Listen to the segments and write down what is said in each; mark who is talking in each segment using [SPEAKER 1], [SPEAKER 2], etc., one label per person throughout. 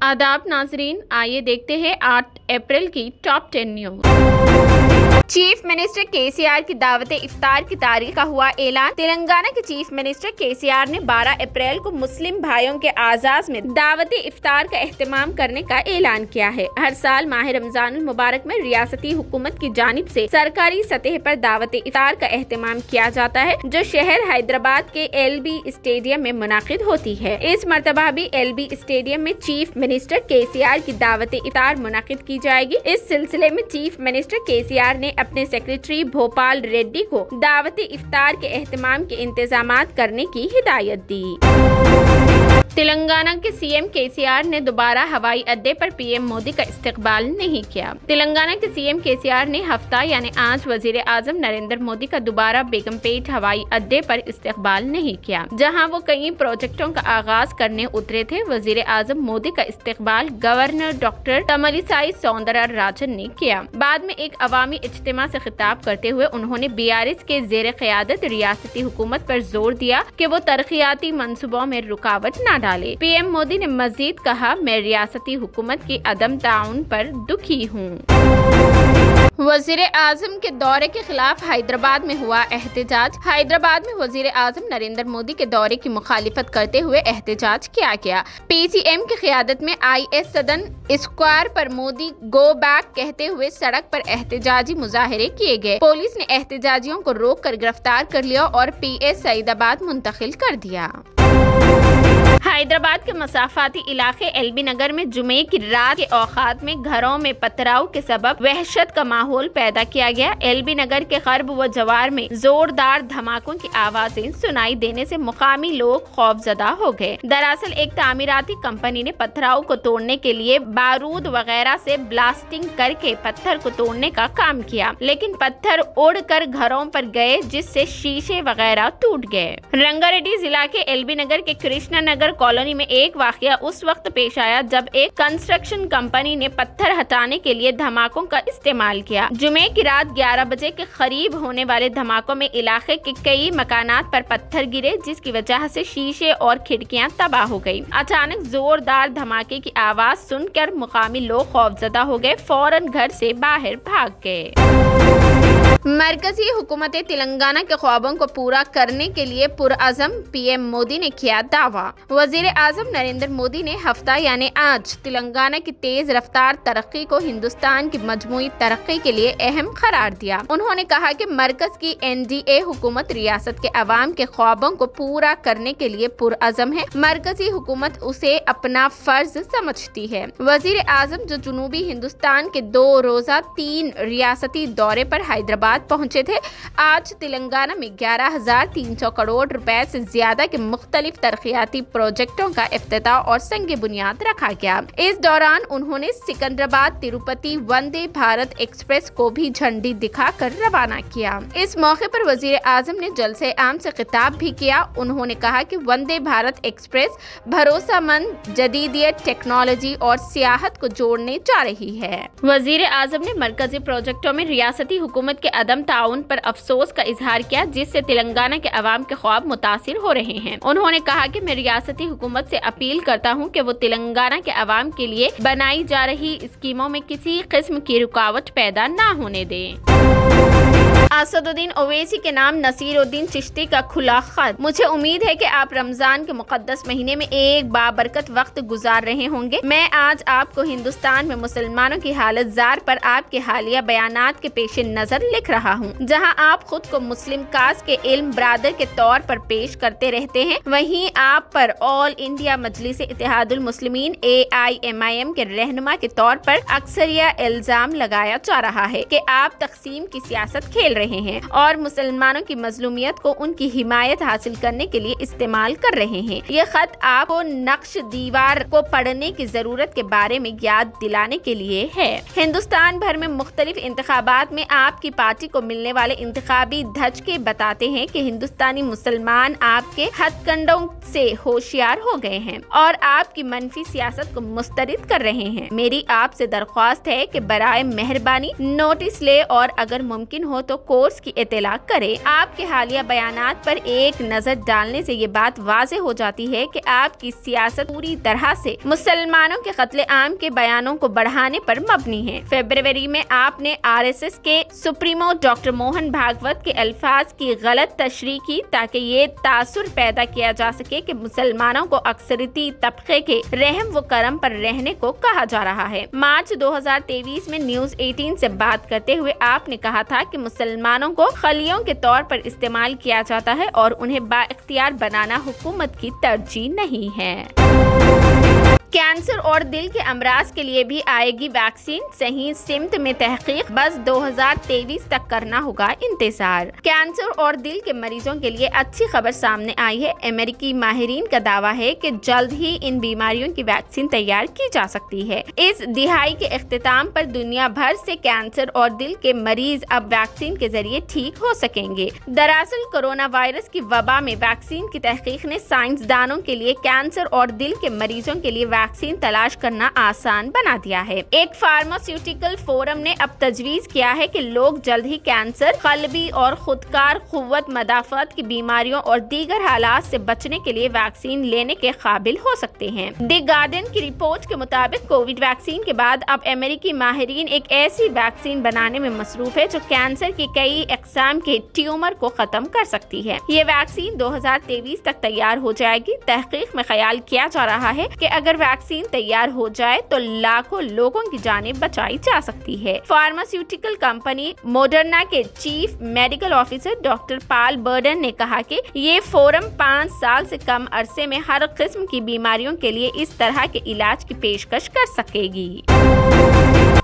[SPEAKER 1] आदाब नाजरीन, आइए देखते हैं 8 अप्रैल की top 10 news. Chief minister KCR की दावत इफ्तार की तारीख का हुआ ऐलान। तेलंगाना के चीफ मिनिस्टर केसीआर ने 12 अप्रैल को मुस्लिम भाइयों के आजाज में दावत इफ्तार का एहतमाम करने का ऐलान किया है। हर साल माह रमजान मुबारक में रियासती हुकूमत की जानिब से सरकारी सतह पर दावत इफ्तार का एहतमाम किया जाता है, जो शहर हैदराबाद के एलबी स्टेडियम में मुनाकिद होती है। इस मरतबा भी एलबी स्टेडियम में चीफ मिनिस्टर केसीआर की दावत इफ्तार मुनाकिद की जाएगी। इस सिलसिले में चीफ मिनिस्टर केसीआर ने अपने सेक्रेटरी भोपाल रेड्डी को दावत इफ्तार के एहतमाम के इंतजामात करने की हिदायत दी। तेलंगाना के सीएम केसीआर ने दोबारा हवाई अड्डे पर पीएम मोदी का इस्तकबाल नहीं किया। तेलंगाना के सीएम केसीआर ने हफ्ता यानी आज वजीर आजम नरेंद्र मोदी का दोबारा बेगमपेट हवाई अड्डे पर इस्तकबाल नहीं किया, जहां वो कई प्रोजेक्टों का आगाज करने उतरे थे। वजीर आजम मोदी का इस्तकबाल गवर्नर डॉक्टर तमिलिसाई सौंदरराजन ने किया। बाद में एक अवामी इज्तिमा से खिताब करते हुए उन्होंने बीआरएस के जेर क़यादत रियासती हुकूमत पर जोर दिया कि वो तरक्याती मंसूबों में रुकावट न डाले। पीएम मोदी ने मजीद कहा, मैं रियासती हुकूमत की अदम ताउन पर दुखी हूँ। वजीर आजम के दौरे के खिलाफ हैदराबाद में हुआ एहतजाज। हैदराबाद में वजीर आजम नरेंद्र मोदी के दौरे की मुखालिफत करते हुए एहतजाज किया गया। पीसीएम की क़यादत में आईएस सदन स्क्वायर पर मोदी गो बैक कहते हुए सड़क पर एहतजाजी मुजाहरे किए गए। पुलिस ने एहतजाजियों को रोक कर गिरफ्तार कर लिया और पीएस सईदाबाद मुंतकिल कर दिया। हैदराबाद के मसाफाती इलाके एलबी नगर में जुमे की रात के औकात में घरों में पथराव के सबब वहशत का माहौल पैदा किया गया। एलबी नगर के गर्ब व जवार में जोरदार धमाकों की आवाजें सुनाई देने से मुकामी लोग खौफजदा हो गए। दरअसल एक तामीराती कंपनी ने पथराव को तोड़ने के लिए बारूद वगैरह से ब्लास्टिंग करके पत्थर को तोड़ने का काम किया, लेकिन पत्थर उड़कर घरों पर गए, जिससे शीशे वगैरह टूट गए। रंगारेड्डी जिला के एलबी नगर के कृष्णा नगर कॉलोनी में एक वाकया उस वक्त पेश आया जब एक कंस्ट्रक्शन कंपनी ने पत्थर हटाने के लिए धमाकों का इस्तेमाल किया। जुमे की रात 11 बजे के करीब होने वाले धमाकों में इलाके के कई मकानात पर पत्थर गिरे, जिसकी वजह से शीशे और खिड़कियां तबाह हो गयी। अचानक जोरदार धमाके की आवाज सुनकर मुकामी लोग खौफजदा हो गए, फौरन घर से बाहर भाग गए। मरकजी हुकूमत तेलंगाना के ख्वाबों को पूरा करने के लिए पुरअज़म पीएम मोदी ने किया दावा। वजीर आजम नरेंद्र मोदी ने हफ्ता यानी आज तेलंगाना की तेज रफ्तार तरक्की को हिंदुस्तान की मजमूई तरक्की के लिए अहम करार दिया। उन्होंने कहा कि मरकज की एनडीए हुकूमत रियासत के अवाम के ख्वाबों को पूरा करने के लिए पुरअज़म है। मरकजी हुकूमत उसे अपना फर्ज समझती है। वजीर आजम जो जनूबी हिंदुस्तान के 2 रोजा 3 रियासती दौरे पर हैदराबाद पहुंचे थे, आज तेलंगाना में 11,300 करोड़ रुपए से ज्यादा के मुख्तलिफ तरक्याती प्रोजेक्टों का इफ्तिताह और संग बुनियाद रखा गया। इस दौरान उन्होंने सिकंदराबाद तिरुपति वंदे भारत एक्सप्रेस को भी झंडी दिखाकर रवाना किया। इस मौके पर वजीर आजम ने जलसे आम से खिताब भी किया। उन्होंने कहा कि वंदे भारत एक्सप्रेस भरोसेमंद जदीदियत, टेक्नोलॉजी और सियाहत को जोड़ने जा रही है। वजीर आजम ने मरकजी प्रोजेक्टों में रियासती हुकूमत के अदम ताउन पर अफसोस का इजहार किया, जिससे तेलंगाना के अवाम के ख्वाब मुतासिर हो रहे हैं। उन्होंने कहा कि मैं रियासती हुकूमत से अपील करता हूं कि वो तेलंगाना के अवाम के लिए बनाई जा रही स्कीमों में किसी किस्म की रुकावट पैदा न होने दें। असदुद्दीन ओवैसी के नाम नसीरुद्दीन चिश्ती का खुला खत। मुझे उम्मीद है कि आप रमजान के मुकद्दस महीने में एक बाबरकत वक्त गुजार रहे होंगे। मैं आज आपको हिंदुस्तान में मुसलमानों की हालत जार पर आपके हालिया बयानात के पेश नजर लिख रहा हूँ। जहाँ आप खुद को मुस्लिम कास्ट के इल्म ब्रादर के तौर पर पेश करते रहते हैं, वहीं आप पर ऑल इंडिया मजलिस इत्तेहादुल मुस्लिमीन AIMIM के रहनुमा के तौर पर अक्सर यह इल्जाम लगाया जा रहा है कि आप तकसीम की सियासत खेल रहे हैं और मुसलमानों की मजलूमियत को उनकी हिमायत हासिल करने के लिए इस्तेमाल कर रहे हैं। यह खत आपको नक्श दीवार को पढ़ने की जरूरत के बारे में याद दिलाने के लिए है। हिंदुस्तान भर में मुख्तलिफ इंतखाबात में आपकी पार्टी को मिलने वाले इंतखाबी धचके बताते हैं कि हिंदुस्तानी मुसलमान आपके हथकंडों से होशियार हो गए हैं और आपकी मनफी सियासत को मुस्तरद कर रहे हैं। मेरी आपसे दरख्वास्त है कि बराए मेहरबानी नोटिस ले और अगर मुमकिन हो तो کورس کی اطلاع کرے۔ آپ کے حالیہ بیانات پر ایک نظر ڈالنے سے یہ بات واضح ہو جاتی ہے کہ آپ کی سیاست پوری طرح سے مسلمانوں کے قتل عام کے بیانوں کو بڑھانے پر مبنی ہے۔ فروری میں آپ نے RSS کے سپریمو ڈاکٹر موہن بھاگوت کے الفاظ کی غلط تشریح کی تاکہ یہ تاثر پیدا کیا جا سکے کہ مسلمانوں کو اکثریتی طبقے کے رحم و کرم پر رہنے کو کہا جا رہا ہے۔ مارچ 2023 میں نیوز 18 سے بات کرتے ہوئے آپ نے کہا تھا کہ مسلمانوں کو خلیوں کے طور پر استعمال کیا جاتا ہے اور انہیں بااختیار بنانا حکومت کی ترجیح نہیں ہے۔ کینسر اور دل کے امراض کے لیے بھی آئے گی ویکسین، صحیح سمت میں تحقیق، بس 2023 تک کرنا ہوگا انتظار۔ کینسر اور دل کے مریضوں کے لیے اچھی خبر سامنے آئی ہے۔ امریکی ماہرین کا دعویٰ ہے کہ جلد ہی ان بیماریوں کی ویکسین تیار کی جا سکتی ہے۔ اس دہائی کے اختتام پر دنیا بھر سے کینسر اور دل کے مریض اب ویکسین کے ذریعے ٹھیک ہو سکیں گے۔ دراصل کورونا وائرس کی وبا میں ویکسین کی تحقیق نے سائنسدانوں کے لیے کینسر اور دل کے مریضوں کے لیے ویکسین تلاش کرنا آسان بنا دیا ہے۔ ایک فارماسیوٹیکل فورم نے اب تجویز کیا ہے کہ لوگ جلد ہی کینسر، قلبی اور خودکار قوت مدافعت کی بیماریوں اور دیگر حالات سے بچنے کے لیے ویکسین لینے کے قابل ہو سکتے ہیں۔ دی گارڈین کی رپورٹ کے مطابق کووڈ ویکسین کے بعد اب امریکی ماہرین ایک ایسی ویکسین بنانے میں مصروف ہے جو کینسر کی کئی اقسام کے ٹیومر کو ختم کر سکتی ہے۔ یہ ویکسین 2023 تک تیار ہو جائے گی۔ تحقیق میں خیال کیا جا رہا ہے کہ اگر ویکسین تیار ہو جائے تو لاکھوں لوگوں کی جانیں بچائی جا سکتی ہے۔ فارماسیوٹیکل کمپنی موڈرنا کے چیف میڈیکل آفیسر ڈاکٹر پال برڈن نے کہا کہ یہ فورم 5 سال سے کم عرصے میں ہر قسم کی بیماریوں کے لیے اس طرح کے علاج کی پیشکش کر سکے گی۔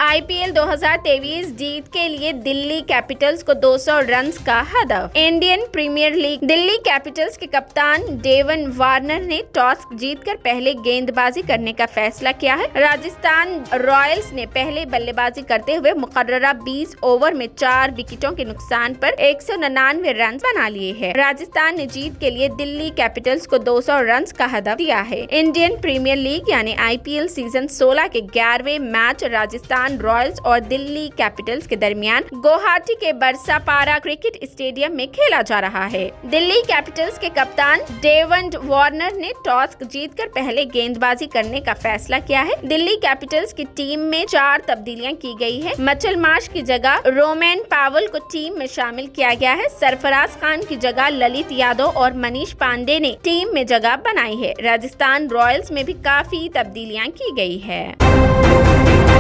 [SPEAKER 1] IPL 2023 جیت کے لیے دلی کیپٹلز کو 200 رنز کا ہدف۔ انڈین پریمیئر لیگ دلی کیپٹلز کے کپتان ڈیون وارنر نے ٹاس جیت کر پہلے گیند بازی کرنے کا فیصلہ کیا ہے۔ راجستھان رائلز نے پہلے بلے بازی کرتے ہوئے مقررہ 20 اوور میں 4 وکٹوں کے نقصان پر 199 رنز بنا لیے ہیں۔ راجستھان نے جیت کے لیے دلی کیپٹلز کو 200 رنز کا ہدف دیا ہے۔ انڈین پریمیئر لیگ یعنی IPL سیزن 16 کے 11ویں میچ راجستھان رائلز اور دلی کیپٹلز کے درمیان گوہاٹی کے برسا پارا کرکٹ اسٹیڈیم میں کھیلا جا رہا ہے۔ دلی کیپٹلز کے کپتان ڈیون وارنر نے ٹاس جیت کر پہلے گیند بازی کرنے کا فیصلہ کیا ہے۔ دلی کیپٹلز کی ٹیم میں 4 تبدیلیاں کی گئی ہیں۔ مچل مارش کی جگہ رومین پاول کو ٹیم میں شامل کیا گیا ہے۔ سرفراز خان کی جگہ للت یادو اور منیش پانڈے نے ٹیم میں جگہ بنائی ہے۔ راجستھان رائلز میں بھی کافی تبدیلیاں کی گئی ہے۔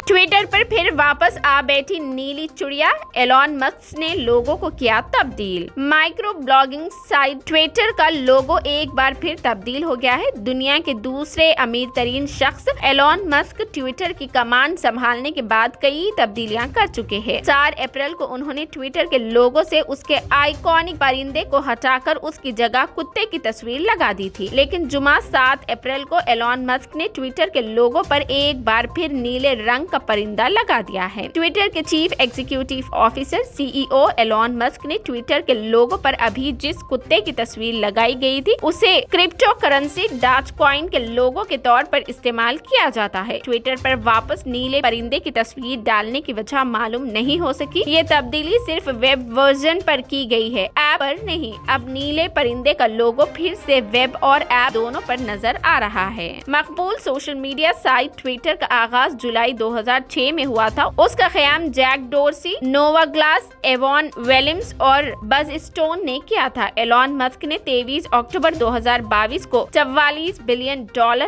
[SPEAKER 1] ٹویٹر پر پھر واپس آ بیٹھی نیلی چڑیا، ایلون مسک نے لوگو کو کیا تبدیل۔ مائکرو بلاگنگ سائٹ ٹویٹر کا لوگو ایک بار پھر تبدیل ہو گیا ہے۔ دنیا کے دوسرے امیر ترین شخص ایلون مسک ٹویٹر کی کمان سنبھالنے کے بعد کئی تبدیلیاں کر چکے ہیں۔ 4 اپریل کو انہوں نے ٹویٹر کے لوگو سے اس کے آئیکونک پرندے کو ہٹا کر اس کی جگہ کتے کی تصویر لگا دی تھی، لیکن جمعہ 7 اپریل کو ایلون مسک نے ٹویٹر کے لوگو پر ایک بار پھر نیلے رنگ کا پرندہ لگا دیا ہے۔ ٹویٹر کے chief executive officer CEO Elon Musk نے ٹویٹر کے لوگو پر ابھی جس کتے کی تصویر لگائی گئی تھی اسے کرپٹو کرنسی ڈاچ کوائن کے لوگو کے طور پر استعمال کیا جاتا ہے۔ ٹویٹر پر واپس نیلے پرندے کی تصویر ڈالنے کی وجہ معلوم نہیں ہو سکی۔ یہ تبدیلی صرف ویب ورژن پر کی گئی ہے، ایپ پر نہیں۔ اب نیلے پرندے کا لوگو پھر سے ویب اور ایپ دونوں پر نظر آ رہا ہے۔ مقبول سوشل میڈیا سائٹ ٹویٹر کا آغاز جولائی 2006 میں ہوا تھا۔ اس کا قیام جیک ڈورسی، نووا گلاس، ایوان ویلمز اور بز اسٹون نے کیا تھا۔ ایلون مسک نے 23 اکتوبر 2022 کو $44 بلین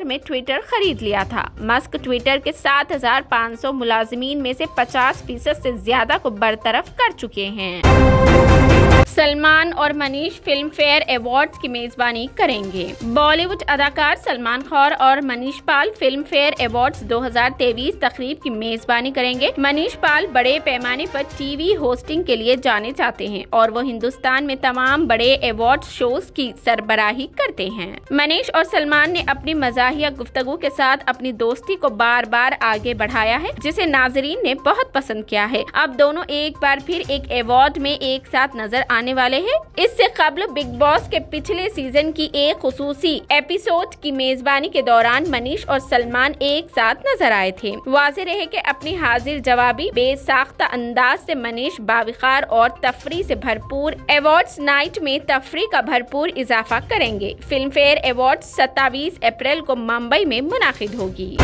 [SPEAKER 1] میں ٹویٹر خرید لیا تھا۔ مسک ٹویٹر کے 7500 ملازمین میں سے 50% سے زیادہ کو برطرف کر چکے ہیں۔ سلمان اور منیش فلم فیئر ایوارڈز کی میزبانی کریں گے۔ بالی ووڈ اداکار سلمان خان اور منیش پال فلم فیئر ایوارڈز 2023 تقریب کی میزبانی کریں گے۔ منیش پال بڑے پیمانے پر ٹی وی ہوسٹنگ کے لیے جانے جاتے ہیں اور وہ ہندوستان میں تمام بڑے ایوارڈ شوز کی سربراہی کرتے ہیں۔ منیش اور سلمان نے اپنی مزاحیہ گفتگو کے ساتھ اپنی دوستی کو بار بار آگے بڑھایا ہے، جسے ناظرین نے بہت پسند کیا ہے۔ اب دونوں ایک بار پھر ایک ایوارڈ میں ایک ساتھ نظر آنے والے ہیں۔ اس سے قبل بگ باس کے پچھلے سیزن کی ایک خصوصی ایپیسوڈ کی میزبانی کے دوران منیش اور سلمان ایک ساتھ نظر آئے تھے۔ واضح رہے کہ اپنی حاضر جوابی بے ساختہ انداز سے منیش باوقار اور تفریح سے بھرپور ایوارڈز نائٹ میں تفریح کا بھرپور اضافہ کریں گے۔ فلم فیئر ایوارڈز 27 اپریل کو ممبئی میں منعقد ہوگی۔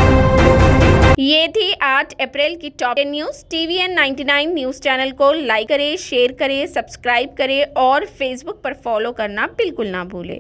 [SPEAKER 1] یہ تھی 8 اپریل کی top 10 news. TVN 99 news channel کو لائک کریں، شیئر کریں، سبسکرائب کریں اور فیس بک پر فالو کرنا بالکل نہ بھولیں۔